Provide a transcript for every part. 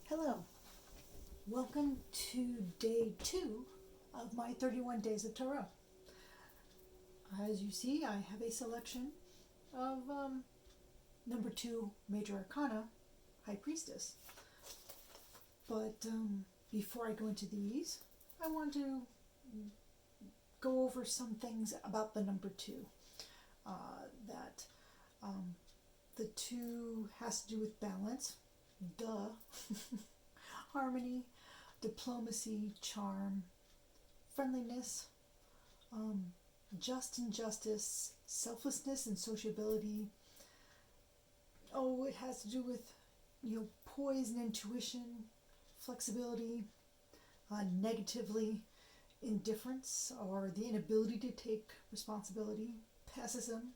Hello, welcome to day 2 of my 31 Days of Tarot. As you see, I have a selection of number 2 Major Arcana, High Priestess. But before I go into these, I want to go over some things about the number 2. That the 2 has to do with balance, duh. Harmony, diplomacy, charm, friendliness, just and justice, selflessness and sociability. Oh, it has to do with, poise and intuition, flexibility, negatively, indifference or the inability to take responsibility, pessimism,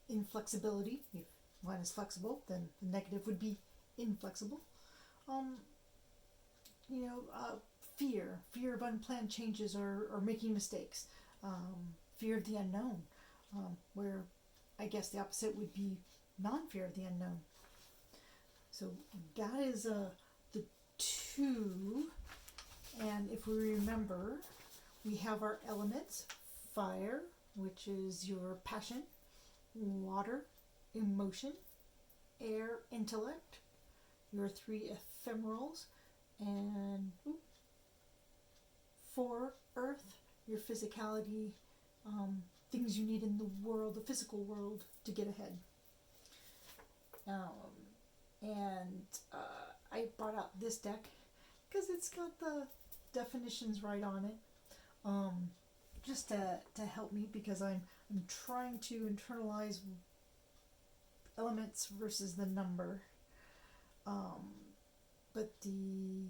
inflexibility. If one is flexible, then the negative would be inflexible. Fear of unplanned changes or making mistakes, fear of the unknown, where I guess the opposite would be non-fear of the unknown. So that is the 2, and if we remember, we have our elements: fire, which is your passion; water, emotion; air, intellect; your 3 ephemerals; and 4, earth, your physicality, things you need in the world, the physical world, to get ahead. I brought out this deck because it's got the definitions right on it, just to help me, because I'm trying to internalize elements versus the number. But the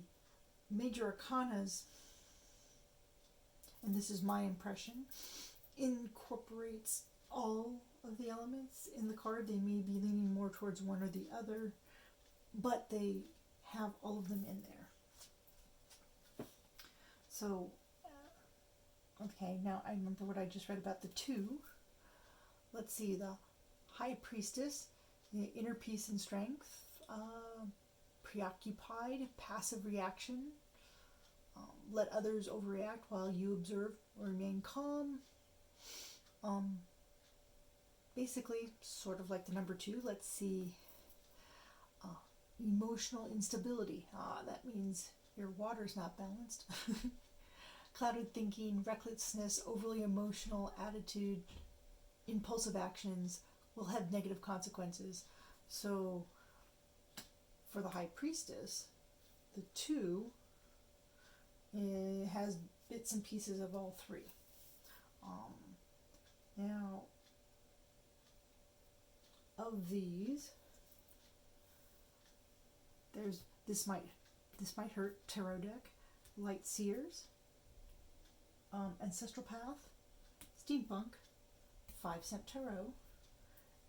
major arcanas, and this is my impression, incorporates all of the elements in the card. They may be leaning more towards one or the other, but they have all of them in there. So, okay, now I remember what I just read about the 2. Let's see, the High Priestess, the inner peace and strength, preoccupied, passive reaction, let others overreact while you observe or remain calm. Basically, sort of like the number 2. Let's see, emotional instability. That means your water's not balanced. Clouded thinking, recklessness, overly emotional attitude, impulsive actions will have negative consequences. So for the High Priestess, the 2 has bits and pieces of all 3. Now, of these, there's this might hurt tarot deck, Light Seers, Ancestral Path, Steampunk, 5-cent tarot,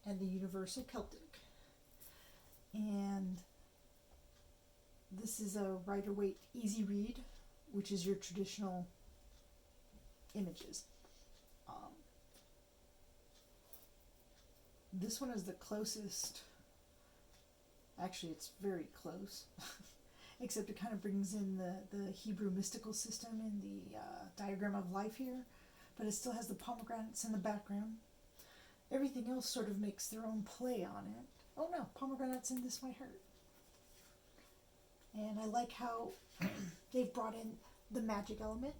and the Universal Celtic. And this is a Rider-Waite easy read, which is your traditional images. This one is the closest. Actually, it's very close, except it kind of brings in the Hebrew mystical system in the diagram of life here, but it still has the pomegranates in the background. Everything else sort of makes their own play on it. Oh no, pomegranates in this might hurt. And I like how they've brought in the magic element.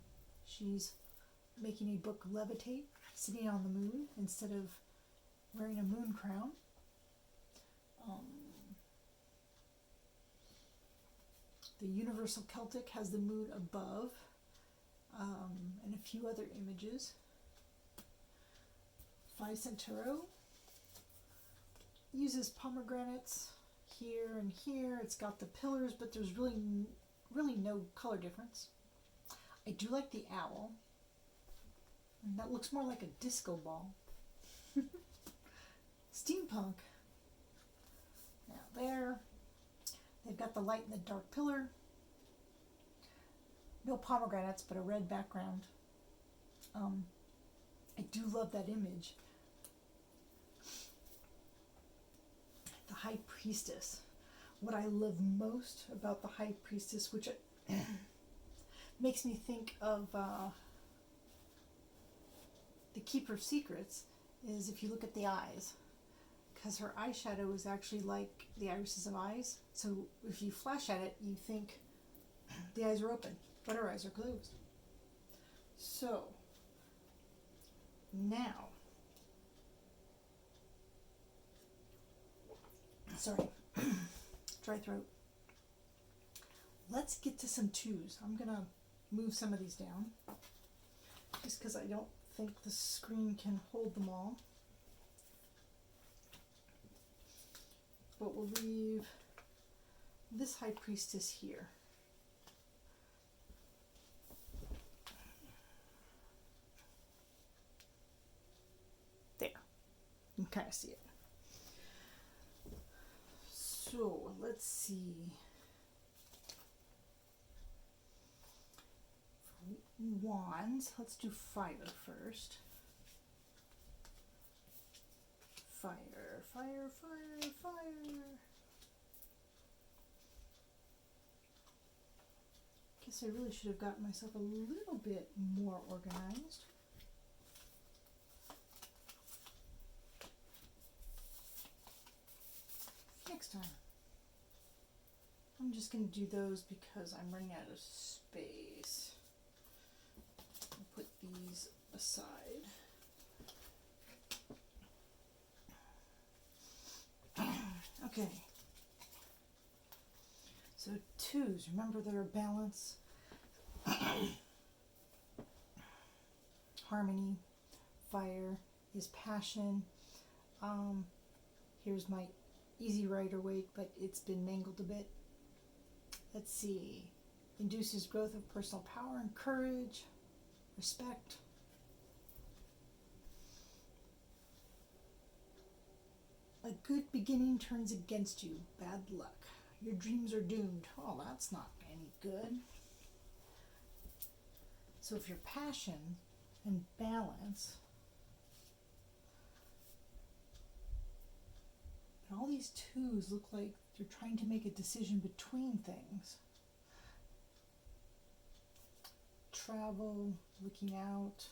She's making a book levitate, sitting on the moon instead of wearing a moon crown. The Universal Celtic has the moon above, and a few other images. 5-cent tarot uses pomegranates here and here. It's got the pillars, but there's really no color difference. I do like the owl, and that looks more like a disco ball. Steampunk. Now there, they've got the light and the dark pillar. No pomegranates, but a red background. I do love that image. The High Priestess. what I love most about the High Priestess, which makes me think of the Keeper of Secrets, is if you look at the eyes, because her eyeshadow is actually like the irises of eyes. So if you flash at it, you think the eyes are open, but her eyes are closed. So now, sorry, dry throat. Let's get to some twos. I'm gonna move some of these down just because I don't think the screen can hold them all. But we'll leave this High Priestess here. There. You can kind of see it. So let's see. Wands. Let's do fire first. Fire, fire, fire, fire. Guess I really should have gotten myself a little bit more organized. Next time. I'm just going to do those because I'm running out of space. I'll put these aside. Okay. So twos, remember they're a balance, harmony, fire is passion. Here's my easy rider weight, but it's been mangled a bit. Let's see. Induces growth of personal power and courage, respect. A good beginning turns against you. Bad luck. Your dreams are doomed. Oh, that's not any good. So if your passion and balance, and all these twos look like you're trying to make a decision between things. Travel, looking out,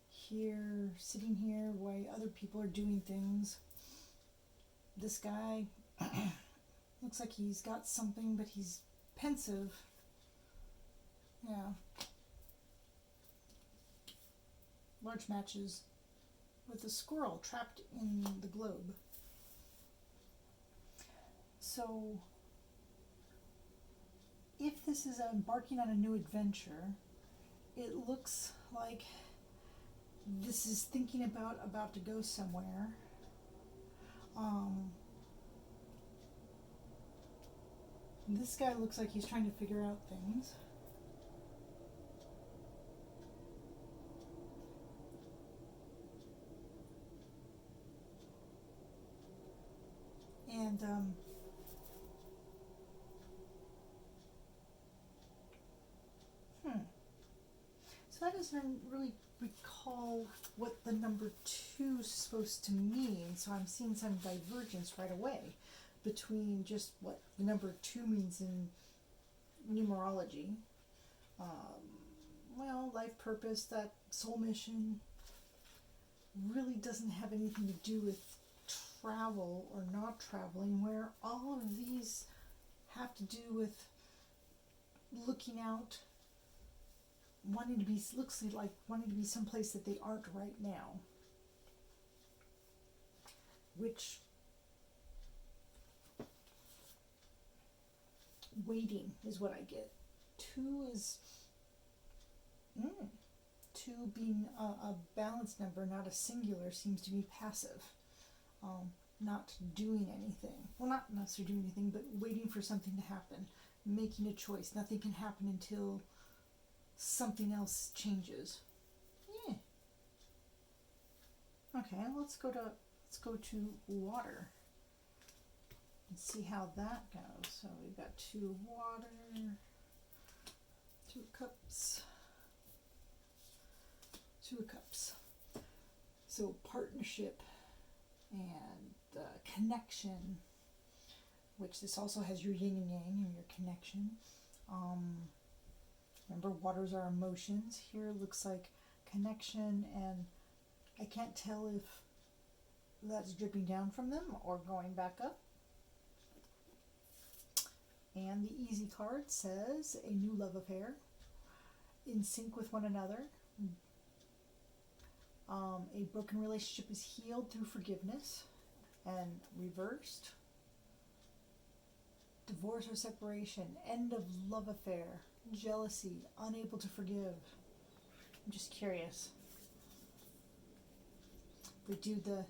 here, sitting here while other people are doing things. This guy looks like he's got something, but he's pensive. Yeah. Large matches with a squirrel trapped in the globe. So, if this is embarking on a new adventure, it looks like this is thinking about to go somewhere. This guy looks like he's trying to figure out things. And so that doesn't really recall what the number 2 is supposed to mean, so I'm seeing some divergence right away between just what the number 2 means in numerology. Well, life purpose, that soul mission really doesn't have anything to do with travel or not traveling, where all of these have to do with looking out, wanting to be, looks like wanting to be someplace that they aren't right now, which waiting is what I get. 2 is 2 being a balanced number, not a singular, seems to be passive, not doing anything. Well, not necessarily doing anything, but waiting for something to happen, making a choice. Nothing can happen until something else changes. Yeah. Okay, let's go to water and see how that goes. So we've got 2 water, 2 cups, 2 cups. So partnership and connection which this also has your yin and yang and your connection. Remember, waters are emotions. Here it looks like connection, and I can't tell if that's dripping down from them or going back up. And the easy card says a new love affair, in sync with one another. A broken relationship is healed through forgiveness, and reversed. Divorce or separation, end of love affair, jealousy, unable to forgive. I'm just curious. We do the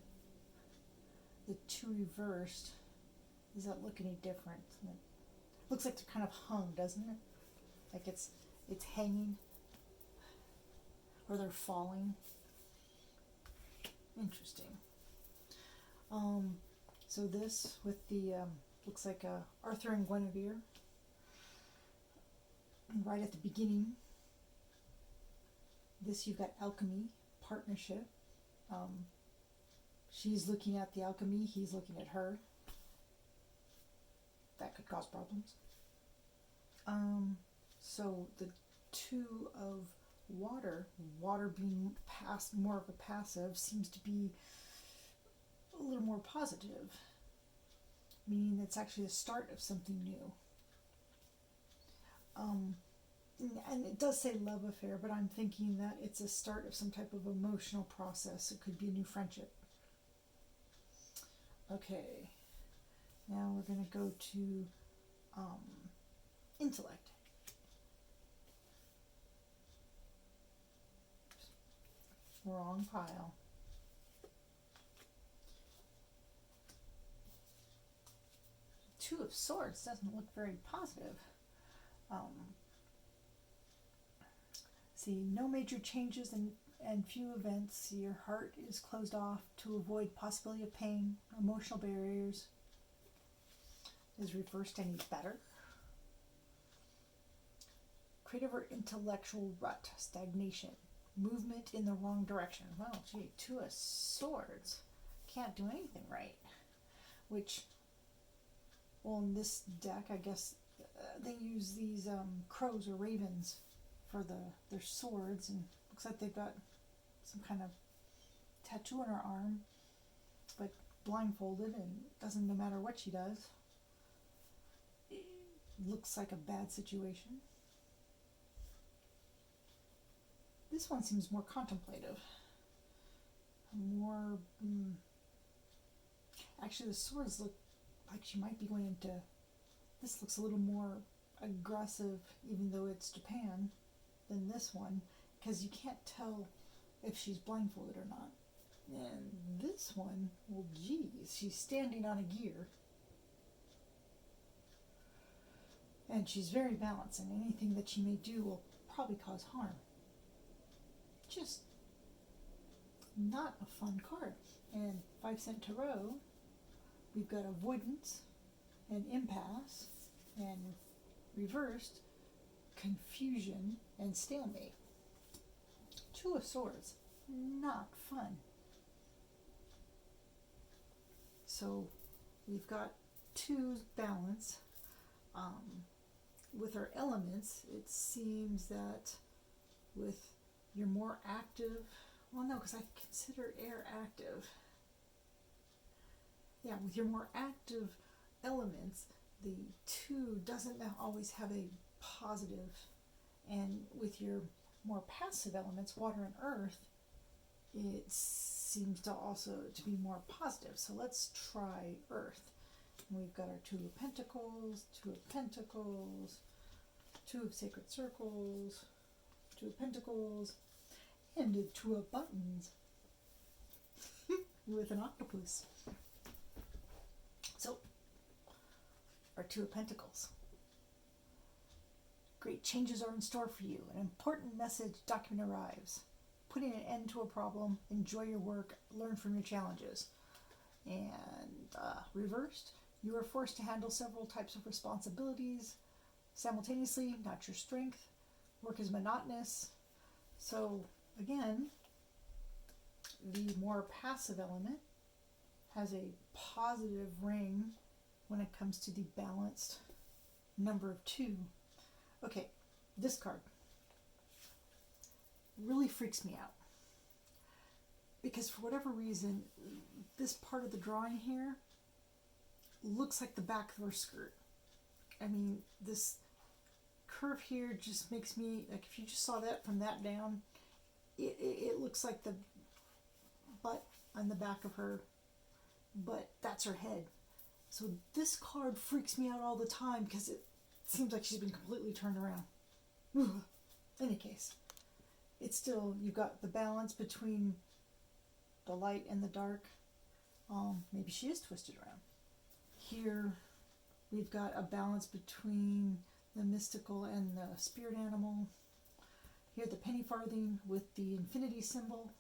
two reversed. Does that look any different? It looks like they're kind of hung, doesn't it? Like it's hanging, or they're falling. Interesting. So this with the looks like Arthur and Guinevere. And right at the beginning, this you've got alchemy, partnership. She's looking at the alchemy, he's looking at her. That could cause problems. So the two of water being more of a passive, seems to be a little more positive, meaning it's actually the start of something new. And it does say love affair, but I'm thinking that it's a start of some type of emotional process. It could be a new friendship. Okay, now we're going to go to intellect. Wrong pile. Two of Swords doesn't look very positive. See, no major changes and few events. Your heart is closed off to avoid possibility of pain. Emotional barriers. Is reversed any better? Creative or intellectual rut, stagnation, movement in the wrong direction. Well, gee, Two of Swords. Can't do anything right. Which, well, in this deck, I guess they use these crows or ravens for their swords, and looks like they've got some kind of tattoo on her arm, but blindfolded, and doesn't no matter what she does. It looks like a bad situation. This one seems more contemplative. More, actually the swords look like she might be going into, this looks a little more aggressive, even though it's Japan, than this one, because you can't tell if she's blindfolded or not. And this one, well, geez, she's standing on a gear. And she's very balanced, and anything that she may do will probably cause harm. Just not a fun card. And 5-cent tarot, we've got avoidance and impasse, and reversed confusion and stalemate. Two of Swords, not fun. So we've got two balance. With our elements, it seems that with your more active, well, no, because I consider air active. Yeah, with your more active elements, the two doesn't always have a positive, and with your more passive elements, water and earth, it seems to also to be more positive. So let's try earth. And we've got our Two of Pentacles, Two of Pentacles, Two of Sacred Circles, Two of Pentacles, and a Two of Buttons with an octopus. So, our Two of Pentacles. Great changes are in store for you. An important message document arrives. Putting an end to a problem, enjoy your work, learn from your challenges. And reversed, you are forced to handle several types of responsibilities simultaneously, not your strength. Work is monotonous. So again, the more passive element has a positive ring when it comes to the balanced number of 2. Okay, this card really freaks me out because for whatever reason, this part of the drawing here looks like the back of her skirt. I mean, this curve here just makes me, like, if you just saw that from that down, it looks like the butt on the back of her, but that's her head. So this card freaks me out all the time because it seems like she's been completely turned around. In any case, it's still, you've got the balance between the light and the dark. Maybe she is twisted around. Here we've got a balance between the mystical and the spirit animal. Here the penny farthing with the infinity symbol.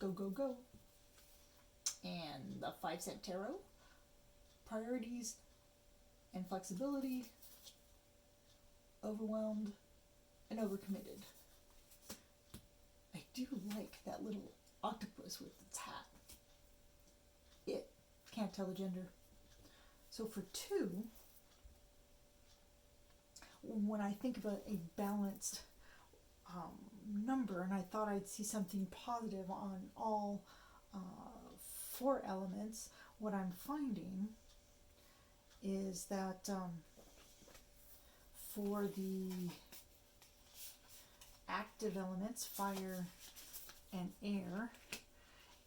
Go, go, go. And the 5-cent tarot. Priorities and flexibility. Overwhelmed and overcommitted. I do like that little octopus with its hat. It can't tell the gender. So for 2, when I think of a balanced number, and I thought I'd see something positive on all 4 elements, what I'm finding is that for the active elements, fire and air,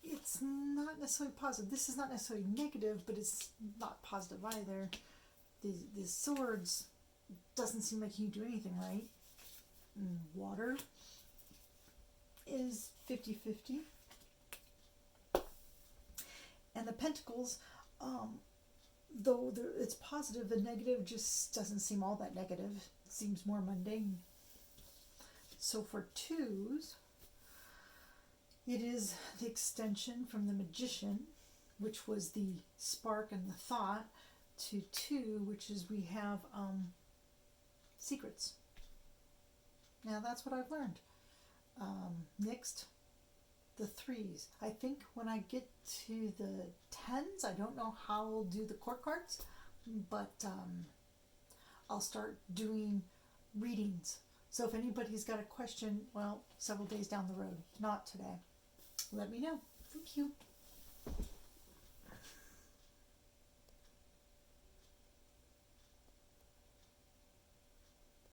it's not necessarily positive. This is not necessarily negative, but it's not positive either. The swords doesn't seem like you do anything right. And water is 50-50. And the pentacles, though it's positive, the negative just doesn't seem all that negative. It seems more mundane. So for 2s, it is the extension from the magician, which was the spark and the thought, to 2, which is we have secrets. Now that's what I've learned. Next, the 3s. I think when I get to the 10s, I don't know how I'll do the court cards, but I'll start doing readings. So if anybody's got a question, well, several days down the road, not today, let me know. Thank you.